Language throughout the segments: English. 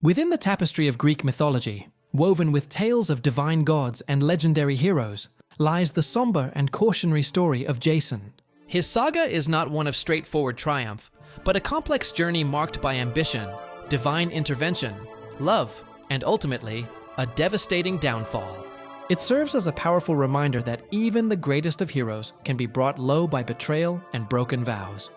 Within the tapestry of Greek mythology, woven with tales of divine gods and legendary heroes, lies the somber and cautionary story of Jason. His saga is not one of straightforward triumph, but a complex journey marked by ambition, divine intervention, love, and ultimately, a devastating downfall. It serves as a powerful reminder that even the greatest of heroes can be brought low by betrayal and broken vows.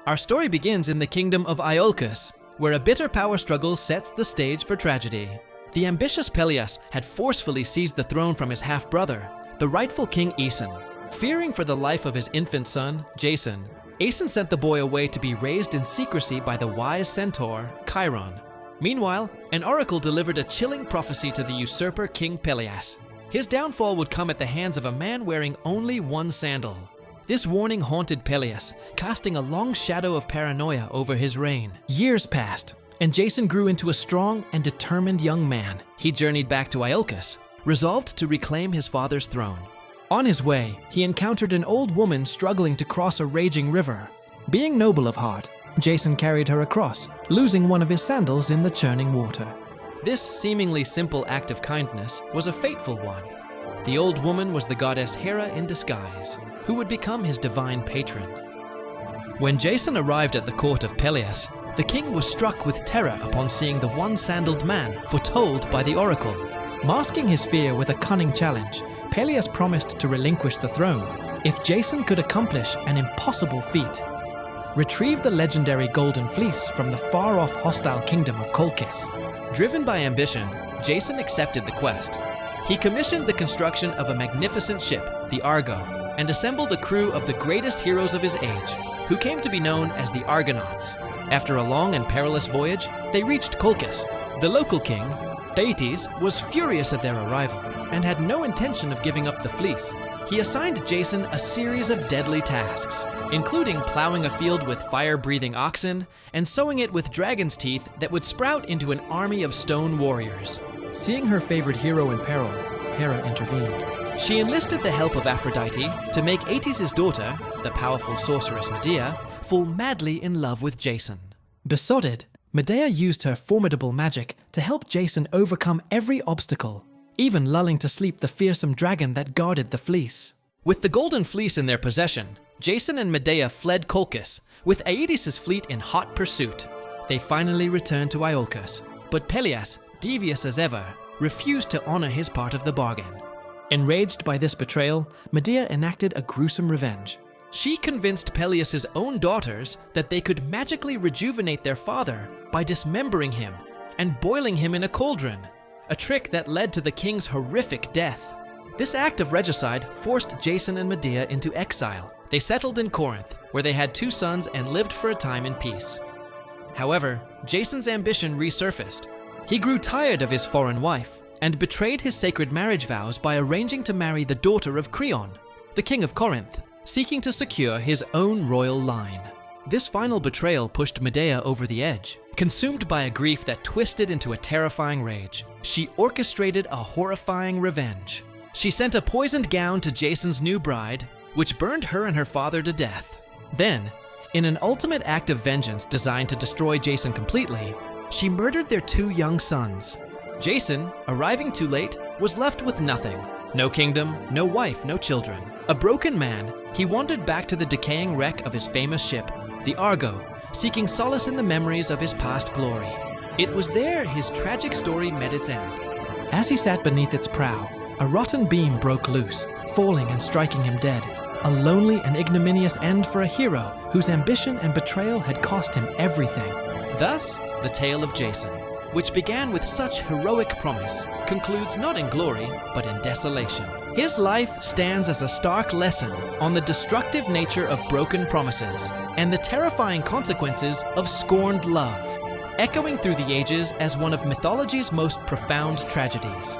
Our story begins in the kingdom of Iolcus, where a bitter power struggle sets the stage for tragedy. The ambitious Pelias had forcefully seized the throne from his half-brother, the rightful king Aeson. Fearing for the life of his infant son, Jason, Aeson sent the boy away to be raised in secrecy by the wise centaur, Chiron. Meanwhile, an oracle delivered a chilling prophecy to the usurper King Pelias. His downfall would come at the hands of a man wearing only one sandal. This warning haunted Pelias, casting a long shadow of paranoia over his reign. Years passed, and Jason grew into a strong and determined young man. He journeyed back to Iolcus, resolved to reclaim his father's throne. On his way, he encountered an old woman struggling to cross a raging river. Being noble of heart, Jason carried her across, losing one of his sandals in the churning water. This seemingly simple act of kindness was a fateful one. The old woman was the goddess Hera in disguise, who would become his divine patron. When Jason arrived at the court of Pelias, the king was struck with terror upon seeing the one-sandaled man foretold by the oracle. Masking his fear with a cunning challenge, Pelias promised to relinquish the throne if Jason could accomplish an impossible feat: retrieve the legendary Golden Fleece from the far-off hostile kingdom of Colchis. Driven by ambition, Jason accepted the quest. He commissioned the construction of a magnificent ship, the Argo, and assembled a crew of the greatest heroes of his age, who came to be known as the Argonauts. After a long and perilous voyage, they reached Colchis. The local king, Colchis, was furious at their arrival and had no intention of giving up the fleece. He assigned Jason a series of deadly tasks, including plowing a field with fire-breathing oxen and sowing it with dragon's teeth that would sprout into an army of stone warriors. Seeing her favorite hero in peril, Hera intervened. She enlisted the help of Aphrodite to make Atys' daughter, the powerful sorceress Medea, fall madly in love with Jason. Besotted, Medea used her formidable magic to help Jason overcome every obstacle, even lulling to sleep the fearsome dragon that guarded the fleece. With the Golden Fleece in their possession, Jason and Medea fled Colchis, with Aeetes' fleet in hot pursuit. They finally returned to Iolcus, but Pelias, devious as ever, refused to honor his part of the bargain. Enraged by this betrayal, Medea enacted a gruesome revenge. She convinced Pelias' own daughters that they could magically rejuvenate their father by dismembering him and boiling him in a cauldron, a trick that led to the king's horrific death. This act of regicide forced Jason and Medea into exile. They settled in Corinth, where they had 2 sons and lived for a time in peace. However, Jason's ambition resurfaced. He grew tired of his foreign wife and betrayed his sacred marriage vows by arranging to marry the daughter of Creon, the king of Corinth, seeking to secure his own royal line. This final betrayal pushed Medea over the edge. Consumed by a grief that twisted into a terrifying rage, she orchestrated a horrifying revenge. She sent a poisoned gown to Jason's new bride, which burned her and her father to death. Then, in an ultimate act of vengeance designed to destroy Jason completely, she murdered their 2 young sons. Jason, arriving too late, was left with nothing. No kingdom, no wife, no children. A broken man, he wandered back to the decaying wreck of his famous ship, the Argo, seeking solace in the memories of his past glory. It was there his tragic story met its end. As he sat beneath its prow, a rotten beam broke loose, falling and striking him dead. A lonely and ignominious end for a hero whose ambition and betrayal had cost him everything. Thus, the tale of Jason, which began with such heroic promise, concludes not in glory, but in desolation. His life stands as a stark lesson on the destructive nature of broken promises and the terrifying consequences of scorned love, echoing through the ages as one of mythology's most profound tragedies.